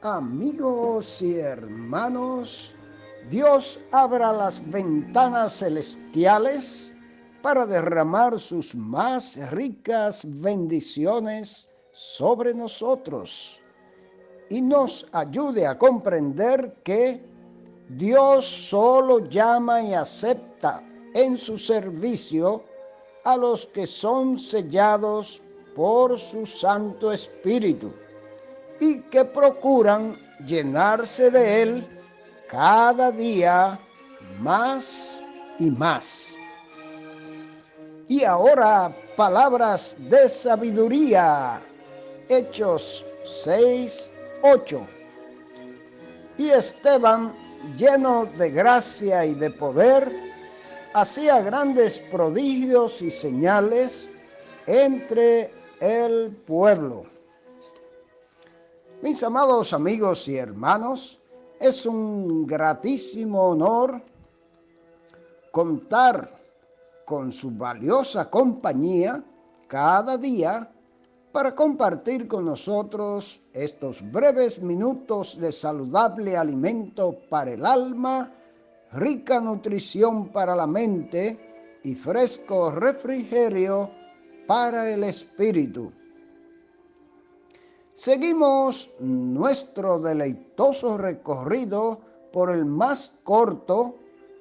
Amigos y hermanos, Dios abra las ventanas celestiales para derramar sus más ricas bendiciones sobre nosotros y nos ayude a comprender que Dios solo llama y acepta en su servicio a los que son sellados por su Santo Espíritu y que procuran llenarse de Él cada día más y más. Y ahora, palabras de sabiduría. Hechos 6:8. Y Esteban, lleno de gracia y de poder, hacía grandes prodigios y señales entre el pueblo. Mis amados amigos y hermanos, es un gratísimo honor contar con su valiosa compañía cada día para compartir con nosotros estos breves minutos de saludable alimento para el alma, rica nutrición para la mente y fresco refrigerio para el espíritu. Seguimos nuestro deleitoso recorrido por el más corto,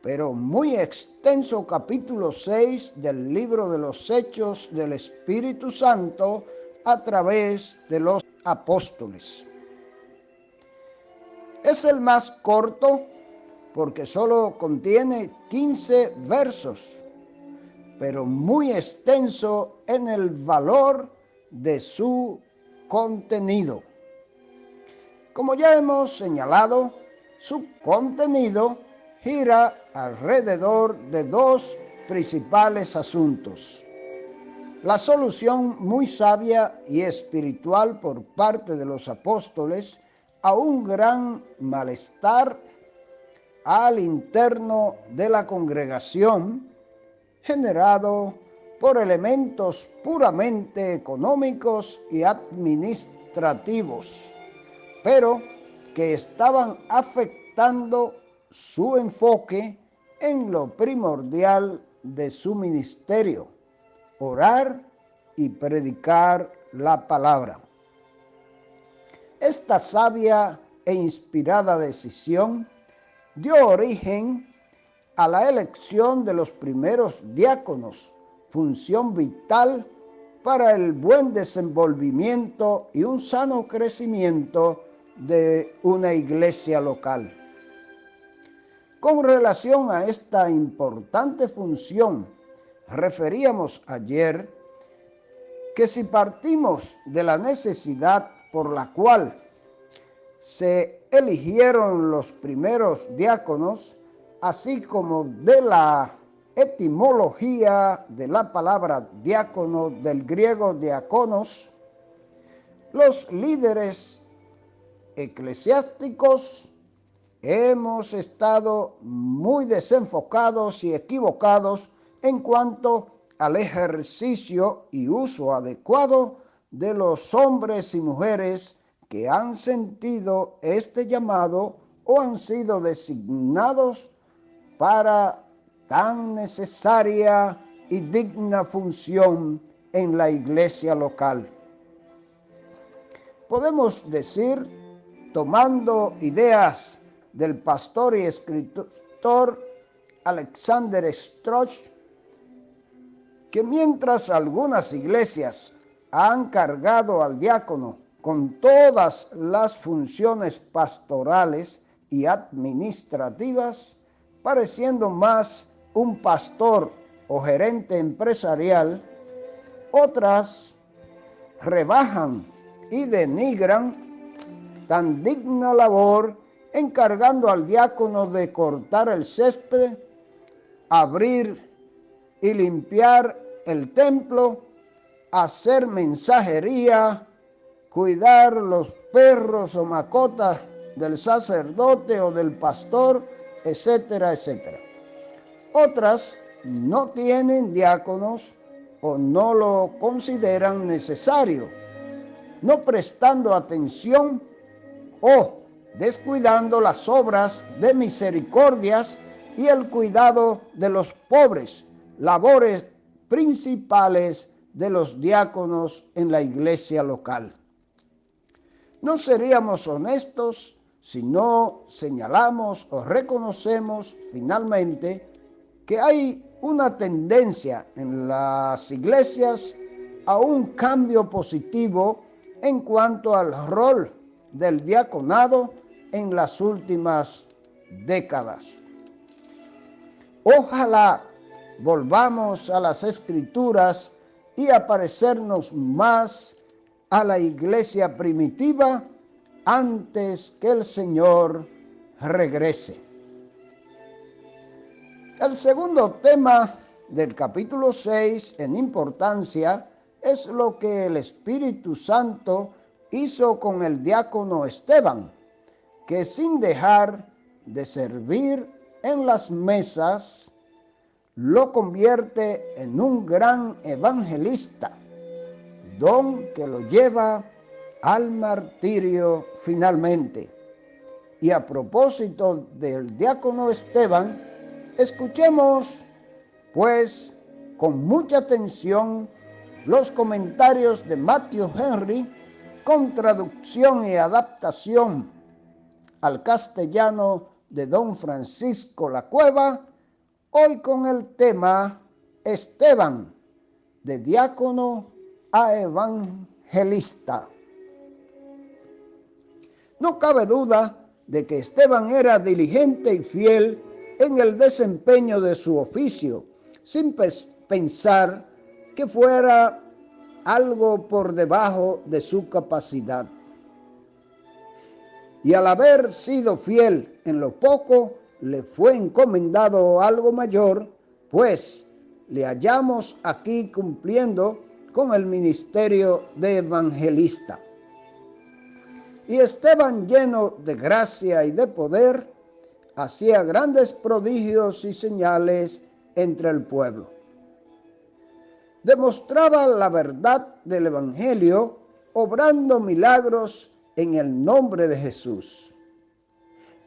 pero muy extenso capítulo 6 del libro de los Hechos del Espíritu Santo a través de los apóstoles. Es el más corto porque solo contiene 15 versos, pero muy extenso en el valor de su contenido. Como ya hemos señalado, su contenido gira alrededor de dos principales asuntos: la solución muy sabia y espiritual por parte de los apóstoles a un gran malestar al interno de la congregación, generado por elementos puramente económicos y administrativos, pero que estaban afectando su enfoque en lo primordial de su ministerio: orar y predicar la palabra. Esta sabia e inspirada decisión dio origen a la elección de los primeros diáconos, función vital para el buen desenvolvimiento y un sano crecimiento de una iglesia local. Con relación a esta importante función, referíamos ayer que si partimos de la necesidad por la cual se eligieron los primeros diáconos, así como de la etimología de la palabra diácono del griego diakonos, los líderes eclesiásticos hemos estado muy desenfocados y equivocados en cuanto al ejercicio y uso adecuado de los hombres y mujeres que han sentido este llamado o han sido designados para tan necesaria y digna función en la iglesia local. Podemos decir, tomando ideas del pastor y escritor Alexander Strauch, que mientras algunas iglesias han cargado al diácono con todas las funciones pastorales y administrativas, pareciendo más un pastor o gerente empresarial, otras rebajan y denigran tan digna labor, encargando al diácono de cortar el césped, abrir y limpiar el templo, hacer mensajería, cuidar los perros o mascotas del sacerdote o del pastor, etcétera, etcétera. Otras no tienen diáconos o no lo consideran necesario, no prestando atención o descuidando las obras de misericordias y el cuidado de los pobres, labores principales de los diáconos en la iglesia local. No seríamos honestos si no señalamos o reconocemos finalmente que hay una tendencia en las iglesias a un cambio positivo en cuanto al rol del diaconado en las últimas décadas. Ojalá volvamos a las Escrituras y a parecernos más a la iglesia primitiva antes que el Señor regrese. El segundo tema del capítulo 6 en importancia es lo que el Espíritu Santo hizo con el diácono Esteban, que sin dejar de servir en las mesas, lo convierte en un gran evangelista, don que lo lleva al martirio finalmente. Y a propósito del diácono Esteban, escuchemos, pues, con mucha atención los comentarios de Matthew Henry con traducción y adaptación al castellano de don Francisco Lacueva, hoy con el tema Esteban, de diácono a evangelista. No cabe duda de que Esteban era diligente y fiel en el desempeño de su oficio, sin pensar que fuera algo por debajo de su capacidad. Y al haber sido fiel en lo poco, le fue encomendado algo mayor, pues le hallamos aquí cumpliendo con el ministerio de evangelista. Y Esteban, lleno de gracia y de poder, hacía grandes prodigios y señales entre el pueblo. Demostraba la verdad del evangelio, obrando milagros en el nombre de Jesús.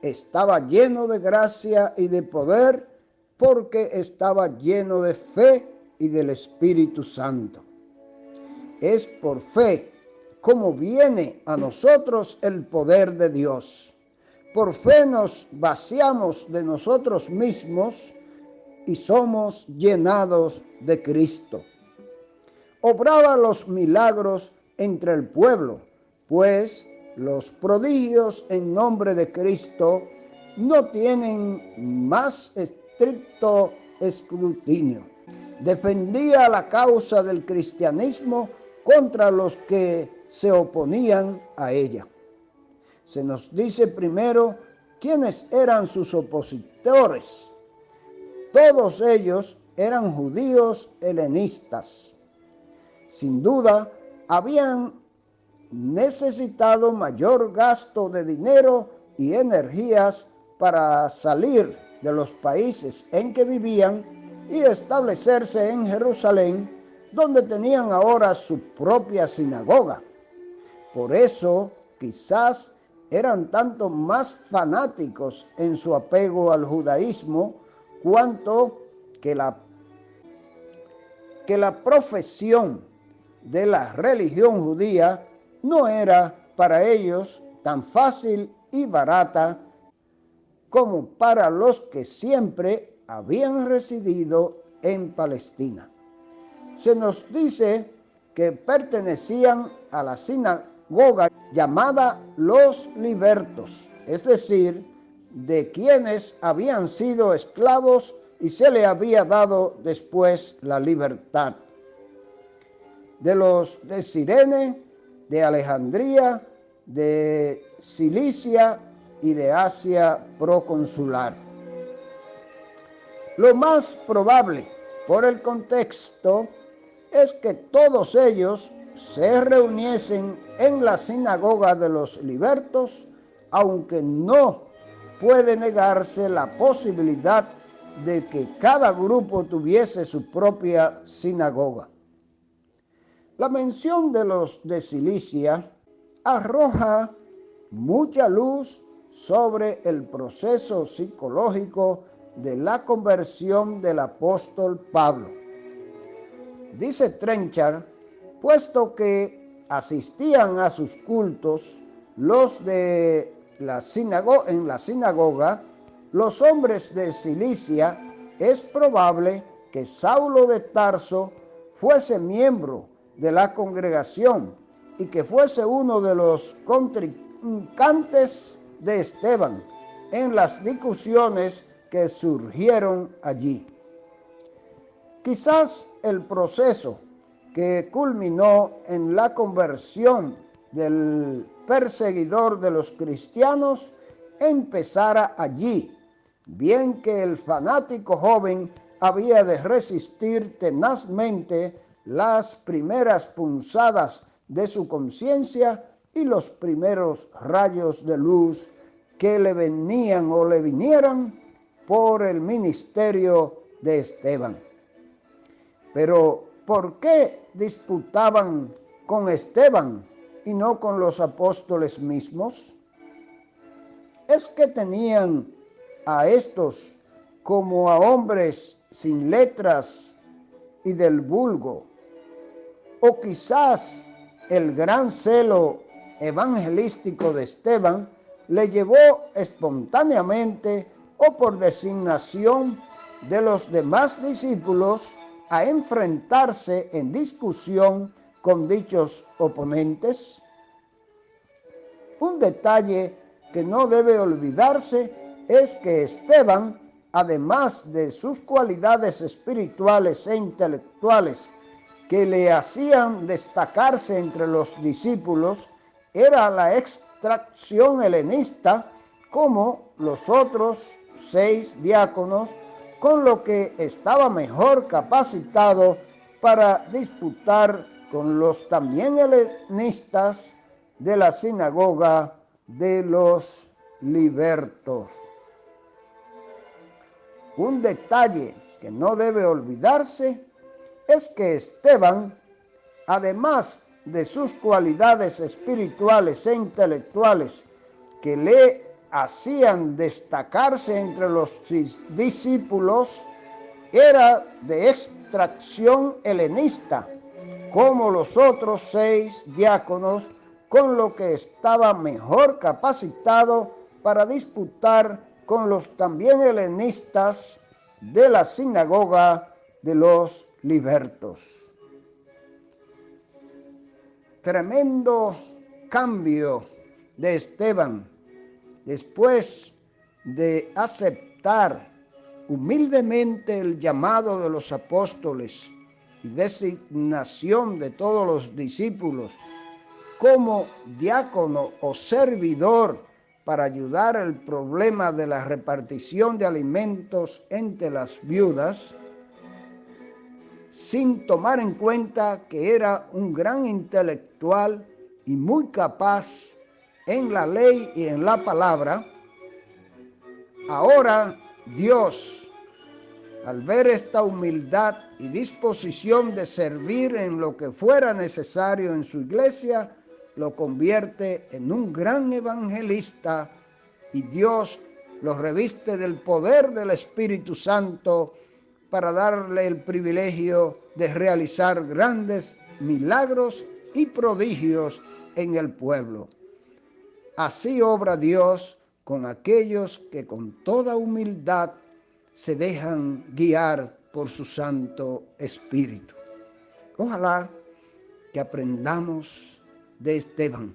Estaba lleno de gracia y de poder, porque estaba lleno de fe y del Espíritu Santo. Es por fe como viene a nosotros el poder de Dios. Por fe nos vaciamos de nosotros mismos y somos llenados de Cristo. Obraba los milagros entre el pueblo, pues los prodigios en nombre de Cristo no tienen más estricto escrutinio. Defendía la causa del cristianismo contra los que se oponían a ella. Se nos dice primero quiénes eran sus opositores. Todos ellos eran judíos helenistas. Sin duda, habían necesitado mayor gasto de dinero y energías para salir de los países en que vivían y establecerse en Jerusalén, donde tenían ahora su propia sinagoga. Por eso, quizás eran tanto más fanáticos en su apego al judaísmo, cuanto que la profesión de la religión judía no era para ellos tan fácil y barata como para los que siempre habían residido en Palestina. Se nos dice que pertenecían a la sinagoga llamada los libertos, es decir, de quienes habían sido esclavos y se le había dado después la libertad. De los de Cirene, de Alejandría, de Cilicia y de Asia proconsular. Lo más probable, por el contexto, es que todos ellos se reuniesen en la sinagoga de los libertos, aunque no puede negarse la posibilidad de que cada grupo tuviese su propia sinagoga. La mención de los de Cilicia arroja mucha luz sobre el proceso psicológico de la conversión del apóstol Pablo. Dice Trenchard, puesto que asistían a sus cultos los de en la sinagoga, los hombres de Cilicia, es probable que Saulo de Tarso fuese miembro de la congregación y que fuese uno de los contrincantes de Esteban en las discusiones que surgieron allí. Quizás el proceso que culminó en la conversión del perseguidor de los cristianos empezara allí, bien que el fanático joven había de resistir tenazmente las primeras punzadas de su conciencia y los primeros rayos de luz que le venían o le vinieran por el ministerio de Esteban. Pero, ¿por qué disputaban con Esteban y no con los apóstoles mismos? ¿Es que tenían a estos como a hombres sin letras y del vulgo? ¿O quizás el gran celo evangelístico de Esteban le llevó espontáneamente o por designación de los demás discípulos a enfrentarse en discusión con dichos oponentes? Un detalle que no debe olvidarse es que Esteban, además de sus cualidades espirituales e intelectuales que le hacían destacarse entre los discípulos, era la extracción helenista como los otros 6 diáconos, con lo que estaba mejor capacitado para disputar con los también helenistas de la sinagoga de los libertos. Un detalle que no debe olvidarse es que Esteban, además de sus cualidades espirituales e intelectuales que le hacían destacarse entre los discípulos, era de extracción helenista, como los otros 6 diáconos, con lo que estaba mejor capacitado para disputar con los también helenistas de la sinagoga de los libertos. Tremendo cambio de Esteban después de aceptar humildemente el llamado de los apóstoles y designación de todos los discípulos como diácono o servidor para ayudar al problema de la repartición de alimentos entre las viudas, sin tomar en cuenta que era un gran intelectual y muy capaz en la ley y en la palabra. Ahora Dios, al ver esta humildad y disposición de servir en lo que fuera necesario en su iglesia, lo convierte en un gran evangelista y Dios lo reviste del poder del Espíritu Santo para darle el privilegio de realizar grandes milagros y prodigios en el pueblo. Así obra Dios con aquellos que con toda humildad se dejan guiar por su Santo Espíritu. Ojalá que aprendamos de Esteban,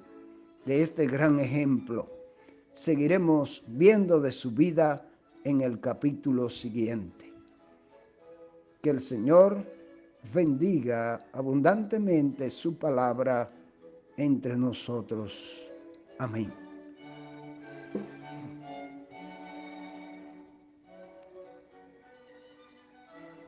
de este gran ejemplo. Seguiremos viendo de su vida en el capítulo siguiente. Que el Señor bendiga abundantemente su palabra entre nosotros. Amén.